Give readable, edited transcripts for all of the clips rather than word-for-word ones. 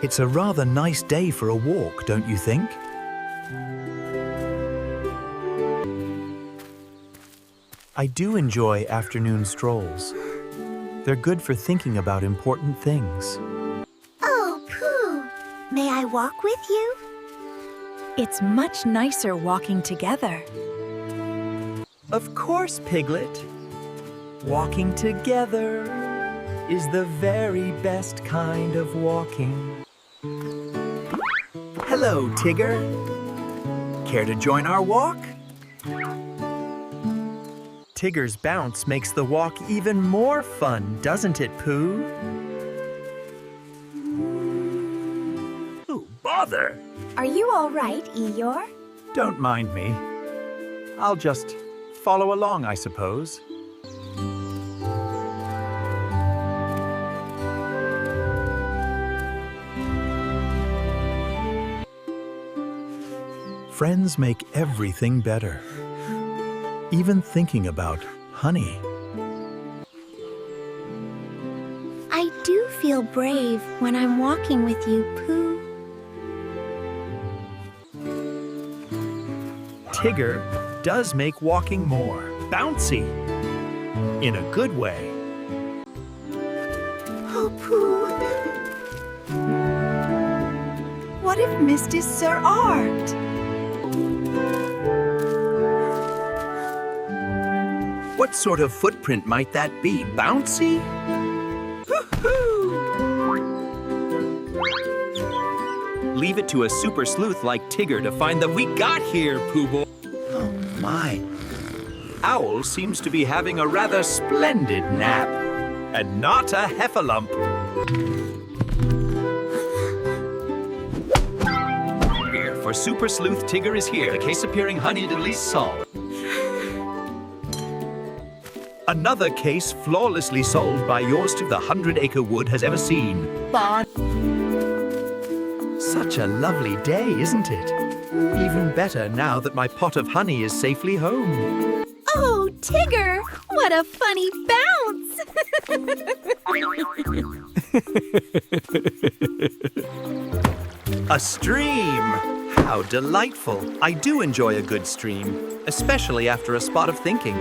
It's a rather nice day for a walk, don't you think? I do enjoy afternoon strolls. They're good for thinking about important things. Oh, Pooh, may I walk with you? It's much nicer walking together. Of course, Piglet. Walking together is the very best kind of walking. Hello, Tigger. Care to join our walk? Tigger's bounce makes the walk even more fun, doesn't it, Pooh? Oh, bother! Are you all right, Eeyore? Don't mind me. I'll just follow along, I suppose. Friends make everything better. Even thinking about honey. I do feel brave when I'm walking with you, Pooh. Tigger does make walking more bouncy. In a good way. Oh, Pooh. What if Mist is Sir Art? What sort of footprint might that be? Bouncy? Leave it to a super sleuth like Tigger to find the we got here, Pooh Boy. Oh my. Owl seems to be having a rather splendid nap. And not a heffalump. Here, for Super Sleuth Tigger is here. The case appearing honeyed at least solved. Another case flawlessly solved by yours to the 100-acre wood has ever seen. Bon. Such a lovely day, isn't it? Even better now that my pot of honey is safely home. Oh, Tigger, what a funny bounce! A stream! How delightful. I do enjoy a good stream, especially after a spot of thinking.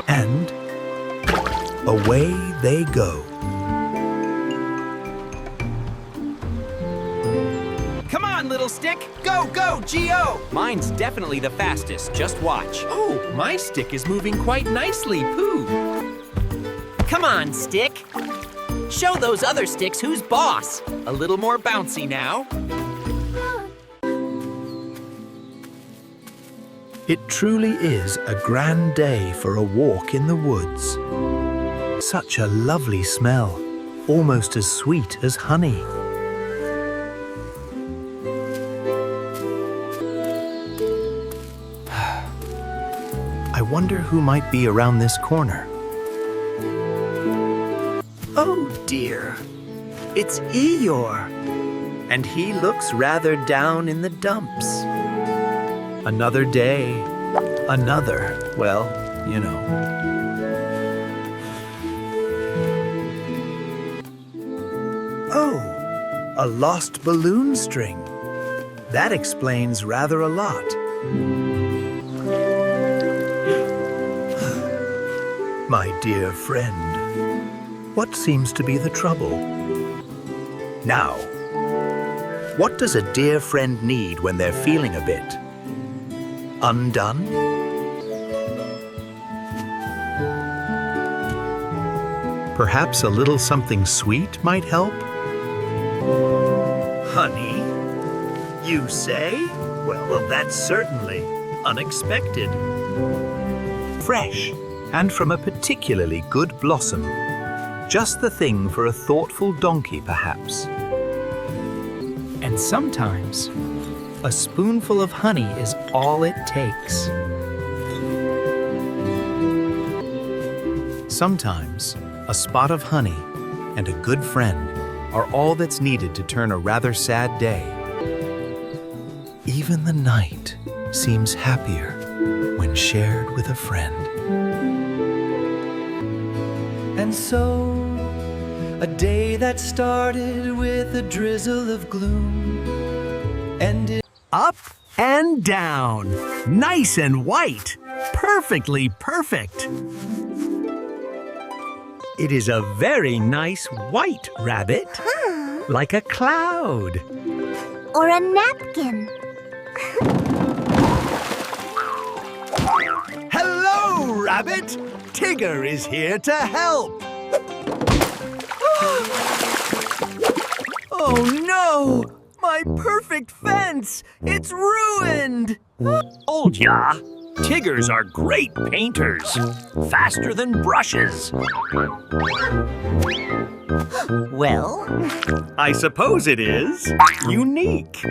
And away they go. Come on, little stick! Go, go, G.O.! Mine's definitely the fastest, just watch. Oh, my stick is moving quite nicely, Pooh. Come on, stick! Show those other sticks who's boss! A little more bouncy now. It truly is a grand day for a walk in the woods. Such a lovely smell, almost as sweet as honey. I wonder who might be around this corner. Oh dear, it's Eeyore, and he looks rather down in the dumps. Another day, another, well, you know. Oh, a lost balloon string. That explains rather a lot. My dear friend, what seems to be the trouble? Now, what does a dear friend need when they're feeling a bit undone? Perhaps a little something sweet might help? Honey, you say? Well, that's certainly unexpected. Fresh, and from a particularly good blossom. Just the thing for a thoughtful donkey, perhaps. And sometimes, a spoonful of honey is all it takes. Sometimes, a spot of honey and a good friend are all that's needed to turn a rather sad day. Even the night seems happier when shared with a friend. And so, a day that started with a drizzle of gloom ended. Up and down. Nice and white. Perfectly perfect. It is a very nice white rabbit. Like a cloud. Or a napkin. Hello, Rabbit! Tigger is here to help! Oh no! My perfect fence! It's ruined! Told ya! Tiggers are great painters. Faster than brushes. Well, I suppose it is. Unique.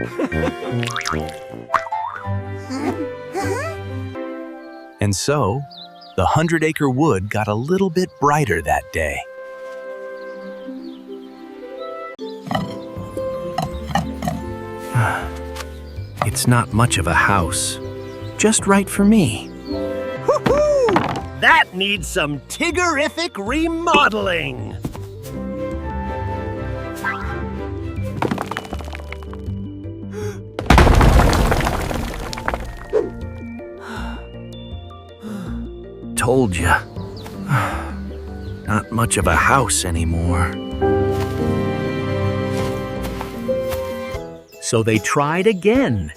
And so, the 100-acre wood got a little bit brighter that day. It's not much of a house. Just right for me. Woohoo! That needs some Tiggerific remodeling. Told ya. Not much of a house anymore. So they tried again.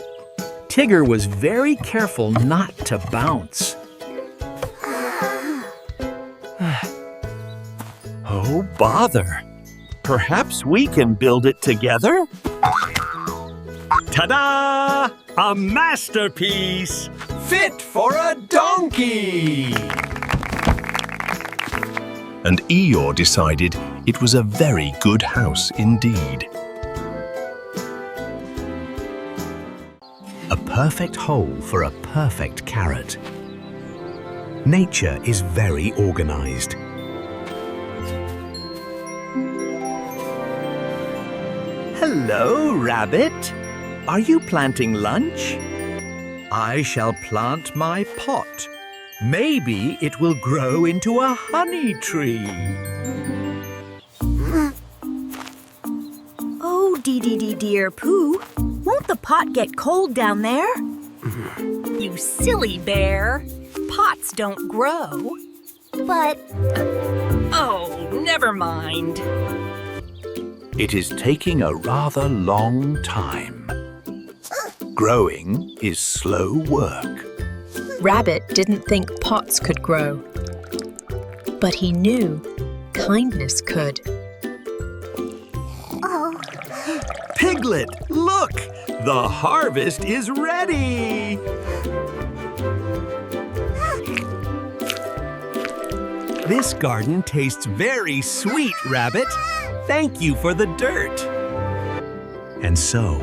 Tigger was very careful not to bounce. Oh, bother. Perhaps we can build it together? Ta-da! A masterpiece! Fit for a donkey! And Eeyore decided it was a very good house indeed. A perfect hole for a perfect carrot. Nature is very organized. Hello, Rabbit. Are you planting lunch? I shall plant my pot. Maybe it will grow into a honey tree. Oh, dear Pooh. Won't the pot get cold down there? You silly bear. Pots don't grow. But Oh, never mind. It is taking a rather long time. Growing is slow work. Rabbit didn't think pots could grow, but he knew kindness could. oh, Piglet, look! The harvest is ready! This garden tastes very sweet, Rabbit. Thank you for the dirt. And so,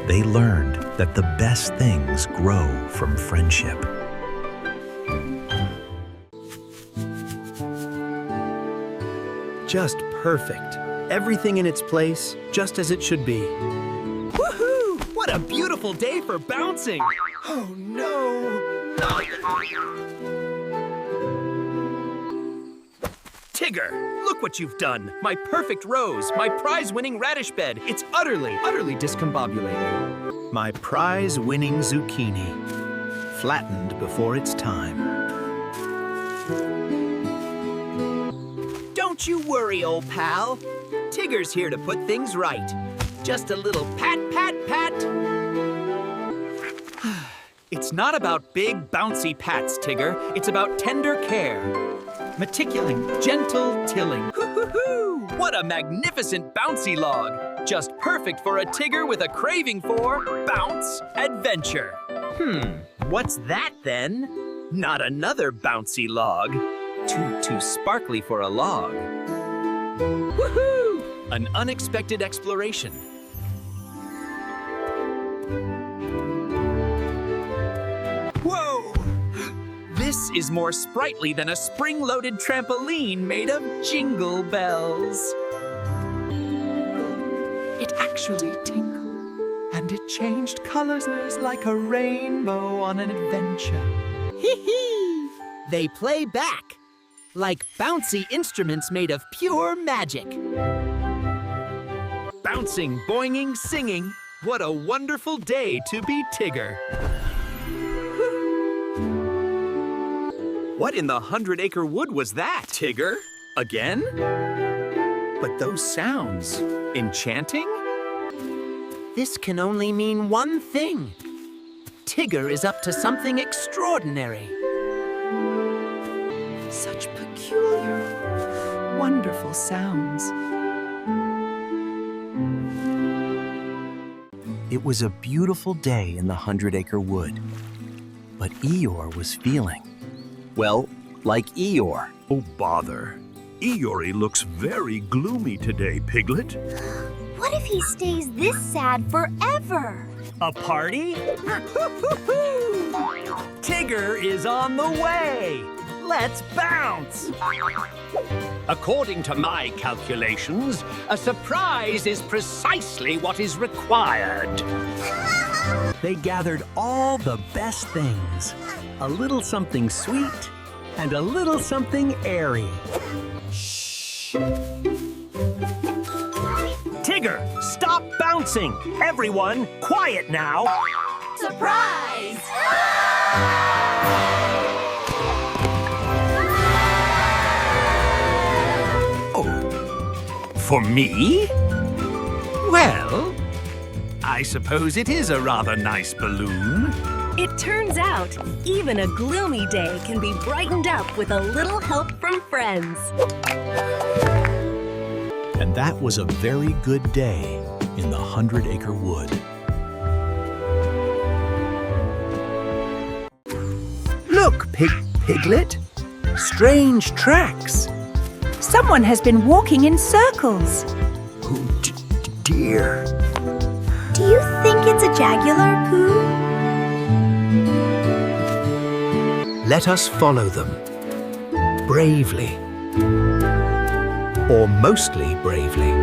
they learned that the best things grow from friendship. Just perfect. Everything in its place, just as it should be. Woohoo! What a beautiful day for bouncing! Oh no! Tigger, look what you've done. My perfect rose, my prize-winning radish bed. It's utterly discombobulated. My prize-winning zucchini, flattened before its time. Don't you worry, old pal. Tigger's here to put things right. Just a little pat, pat, pat. It's not about big, bouncy pats, Tigger. It's about tender care. Meticuling, gentle tilling. Hoo-hoo-hoo! What a magnificent bouncy log. Just perfect for a Tigger with a craving for bounce adventure. What's that then? Not another bouncy log. Too sparkly for a log. Woohoo! An unexpected exploration. Whoa! This is more sprightly than a spring-loaded trampoline made of jingle bells. It actually tinkled, and it changed colors like a rainbow on an adventure. They play back, like bouncy instruments made of pure magic. Bouncing, boinging, singing. What a wonderful day to be Tigger. What in the 100-acre wood was that, Tigger? Again? But those sounds, enchanting? This can only mean one thing. Tigger is up to something extraordinary. Such peculiar, wonderful sounds. It was a beautiful day in the 100-acre wood. But Eeyore was feeling, well, like Eeyore. Oh, bother. Eeyore looks very gloomy today, Piglet. What if he stays this sad forever? A party? Tigger is on the way! Let's bounce! According to my calculations, a surprise is precisely what is required. They gathered all the best things. A little something sweet and a little something airy. Tigger, stop bouncing! Everyone, quiet now! Surprise! For me? Well, I suppose it is a rather nice balloon. It turns out, even a gloomy day can be brightened up with a little help from friends. And that was a very good day in the 100-acre wood. Look, Piglet. Strange tracks. Someone has been walking in circles. Oh, dear. Do you think it's a jaguar, Pooh? Let us follow them. Bravely. Or mostly bravely.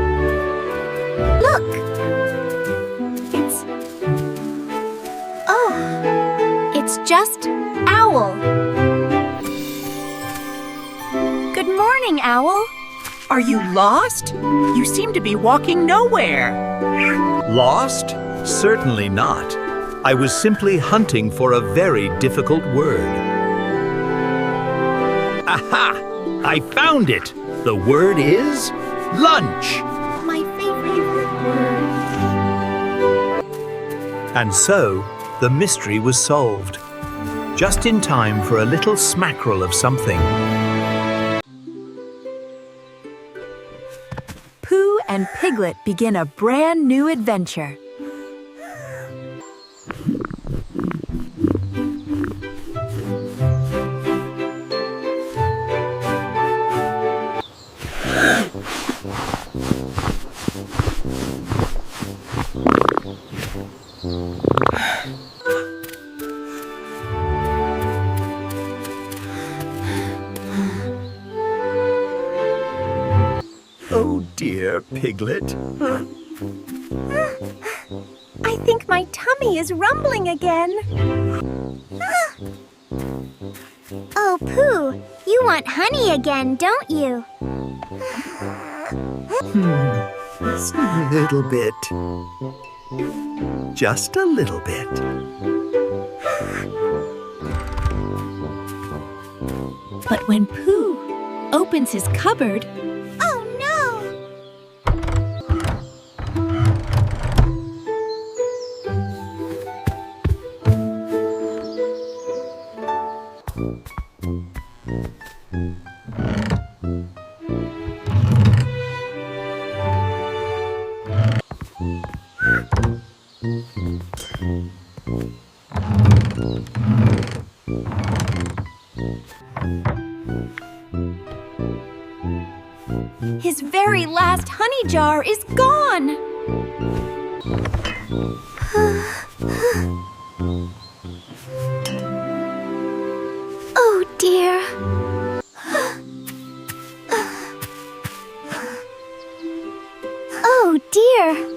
Look! It's just Owl. Good morning, Owl. Are you lost? You seem to be walking nowhere. Lost? Certainly not. I was simply hunting for a very difficult word. Aha! I found it! The word is lunch. My favorite word. And so, the mystery was solved. Just in time for a little smackerel of something. Pooh and Piglet begin a brand new adventure. Oh dear, Piglet. I think my tummy is rumbling again. Oh, Pooh, you want honey again, don't you? A little bit. Just a little bit. But when Pooh opens his cupboard, Oh, no! His very last honey jar is gone! Oh dear. Oh dear.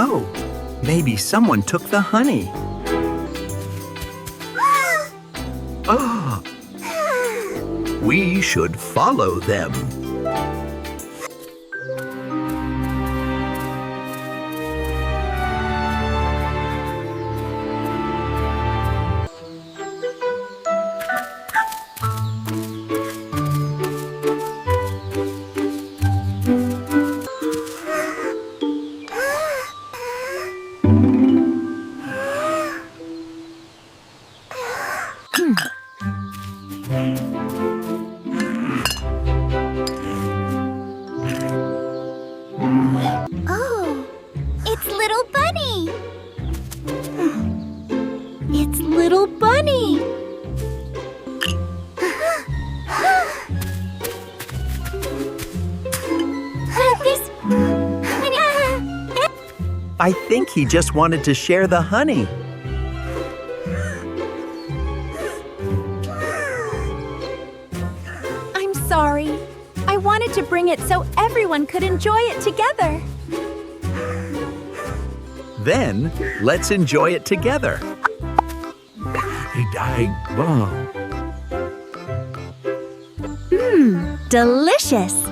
Oh, maybe someone took the honey. Ah! We should follow them. Oh, it's Little Bunny. It's Little Bunny. I think he just wanted to share the honey. I'm sorry. I wanted to bring it so everyone could enjoy it together. Then, let's enjoy it together. Delicious.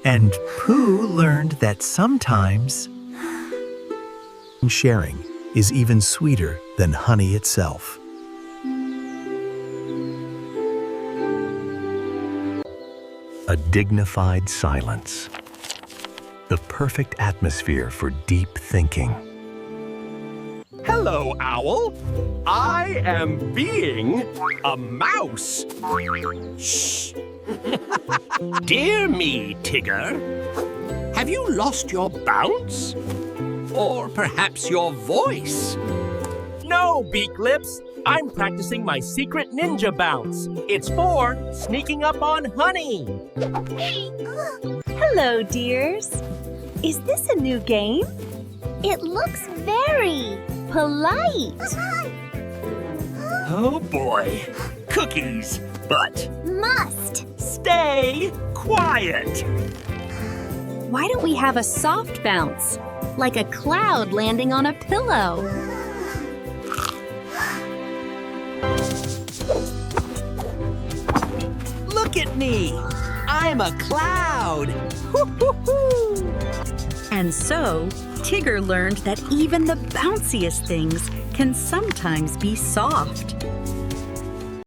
And Pooh learned that sometimes sharing is even sweeter than honey itself. A dignified silence. The perfect atmosphere for deep thinking. Hello, Owl. I am being a mouse. Shh! Dear me, Tigger. Have you lost your bounce? Or perhaps your voice? No, Beak Lips. I'm practicing my secret ninja bounce. It's for sneaking up on honey. Hello, dears. Is this a new game? It looks very polite. Oh boy. Cookies, but Must. stay quiet. Why don't we have a soft bounce? Like a cloud landing on a pillow. Look at me! I'm a cloud! And so, Tigger learned that even the bounciest things can sometimes be soft.